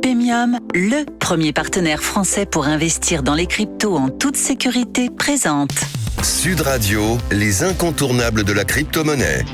Pemium, le premier partenaire français pour investir dans les cryptos en toute sécurité, présente Sud Radio, les incontournables de la crypto-monnaie.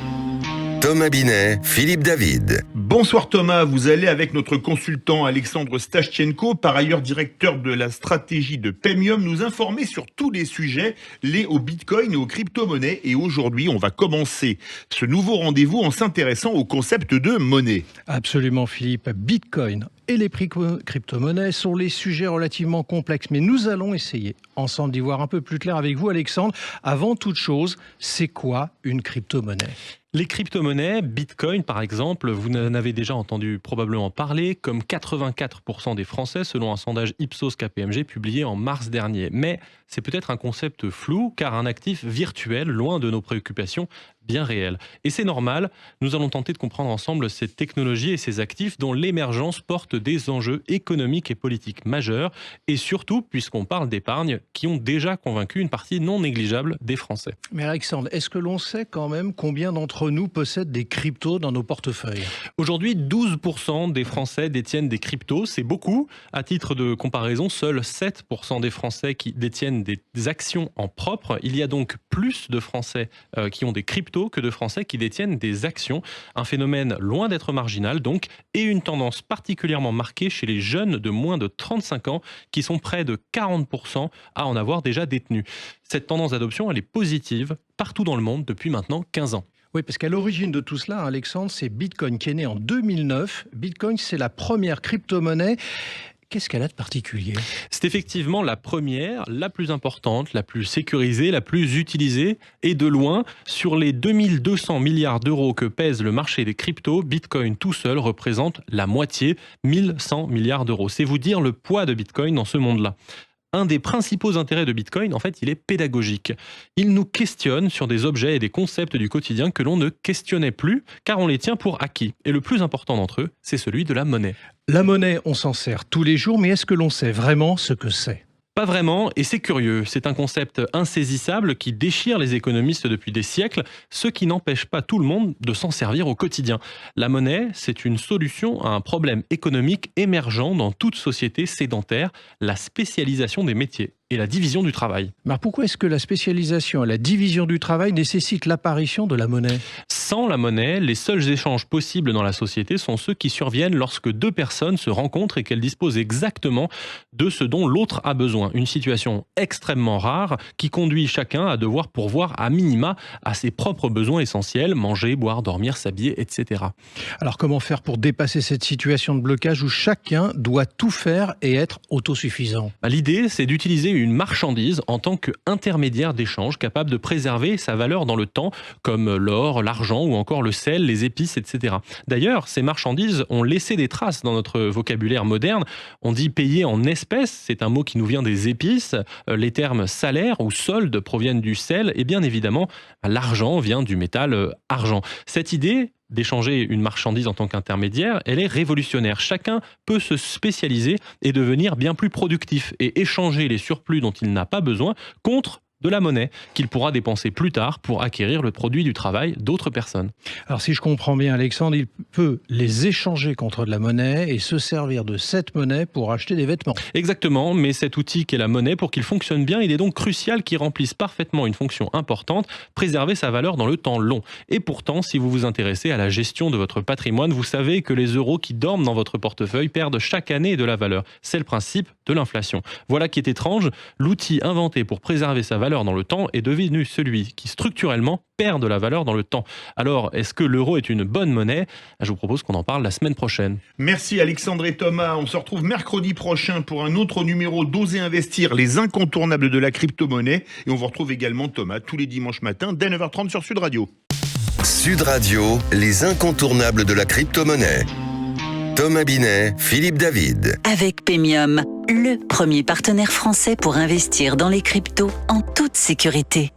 Thomas Binet, Philippe David. Bonsoir Thomas, vous allez avec notre consultant Alexandre Stashchenko, par ailleurs directeur de la stratégie de Pemium, nous informer sur tous les sujets liés au Bitcoin et aux crypto-monnaies. Et aujourd'hui, on va commencer ce nouveau rendez-vous en s'intéressant au concept de monnaie. Absolument Philippe, Bitcoin et les crypto-monnaies sont les sujets relativement complexes, mais nous allons essayer ensemble d'y voir un peu plus clair avec vous Alexandre. Avant toute chose, c'est quoi une crypto-monnaie ? Les crypto-monnaies, Bitcoin par exemple, vous en avez déjà entendu probablement parler, comme 84% des Français selon un sondage Ipsos KPMG publié en mars dernier. Mais c'est peut-être un concept flou, car un actif virtuel, loin de nos préoccupations bien réelles. Et c'est normal, nous allons tenter de comprendre ensemble cette technologie et ces actifs dont l'émergence porte des enjeux économiques et politiques majeurs, et surtout puisqu'on parle d'épargne qui ont déjà convaincu une partie non négligeable des Français. Mais Alexandre, est-ce que l'on sait quand même combien d'entre nous possèdent des cryptos dans nos portefeuilles ? Aujourd'hui, 12% des Français détiennent des cryptos, c'est beaucoup. À titre de comparaison, seuls 7% des Français qui détiennent des actions en propre. Il y a donc plus de Français qui ont des cryptos que de Français qui détiennent des actions. Un phénomène loin d'être marginal donc, et une tendance particulièrement marquée chez les jeunes de moins de 35 ans qui sont près de 40% à en avoir déjà détenu. Cette tendance d'adoption, elle est positive partout dans le monde depuis maintenant 15 ans. Oui, parce qu'à l'origine de tout cela, Alexandre, c'est Bitcoin qui est né en 2009. Bitcoin, c'est la première crypto-monnaie. Qu'est-ce qu'elle a de particulier ? C'est effectivement la première, la plus importante, la plus sécurisée, la plus utilisée. Et de loin, sur les 2200 milliards d'euros que pèse le marché des cryptos, Bitcoin tout seul représente la moitié, 1100 milliards d'euros. C'est vous dire le poids de Bitcoin dans ce monde-là. Un des principaux intérêts de Bitcoin, en fait, il est pédagogique. Il nous questionne sur des objets et des concepts du quotidien que l'on ne questionnait plus, car on les tient pour acquis. Et le plus important d'entre eux, c'est celui de la monnaie. La monnaie, on s'en sert tous les jours, mais est-ce que l'on sait vraiment ce que c'est ? Pas vraiment, et c'est curieux. C'est un concept insaisissable qui déchire les économistes depuis des siècles, ce qui n'empêche pas tout le monde de s'en servir au quotidien. La monnaie, c'est une solution à un problème économique émergent dans toute société sédentaire, la spécialisation des métiers et la division du travail. Mais pourquoi est-ce que la spécialisation et la division du travail nécessitent l'apparition de la monnaie ? Sans la monnaie, les seuls échanges possibles dans la société sont ceux qui surviennent lorsque deux personnes se rencontrent et qu'elles disposent exactement de ce dont l'autre a besoin. Une situation extrêmement rare qui conduit chacun à devoir pourvoir à minima à ses propres besoins essentiels, manger, boire, dormir, s'habiller, etc. Alors comment faire pour dépasser cette situation de blocage où chacun doit tout faire et être autosuffisant ? L'idée, c'est d'utiliser une marchandise en tant qu'intermédiaire d'échange capable de préserver sa valeur dans le temps, comme l'or, l'argent ou encore le sel, les épices, etc. D'ailleurs, ces marchandises ont laissé des traces dans notre vocabulaire moderne. On dit payer en espèces, c'est un mot qui nous vient des épices. Les termes salaire ou solde proviennent du sel et bien évidemment, l'argent vient du métal argent. Cette idée d'échanger une marchandise en tant qu'intermédiaire, elle est révolutionnaire. Chacun peut se spécialiser et devenir bien plus productif et échanger les surplus dont il n'a pas besoin contre de la monnaie qu'il pourra dépenser plus tard pour acquérir le produit du travail d'autres personnes. Alors si je comprends bien Alexandre, il peut les échanger contre de la monnaie et se servir de cette monnaie pour acheter des vêtements. Exactement, mais cet outil qu'est la monnaie, pour qu'il fonctionne bien, il est donc crucial qu'il remplisse parfaitement une fonction importante, préserver sa valeur dans le temps long. Et pourtant, si vous vous intéressez à la gestion de votre patrimoine, vous savez que les euros qui dorment dans votre portefeuille perdent chaque année de la valeur. C'est le principe de l'inflation. Voilà qui est étrange, l'outil inventé pour préserver sa valeur dans le temps est devenu celui qui structurellement perd de la valeur dans le temps. Alors, est-ce que l'euro est une bonne monnaie ? Je vous propose qu'on en parle la semaine prochaine. Merci Alexandre et Thomas. On se retrouve mercredi prochain pour un autre numéro d'Oser Investir, les incontournables de la crypto-monnaie. Et on vous retrouve également Thomas tous les dimanches matins dès 9h30 sur Sud Radio. Sud Radio, les incontournables de la crypto-monnaie. Thomas Binet, Philippe David. avec Pemium, le premier partenaire français pour investir dans les cryptos en toute sécurité.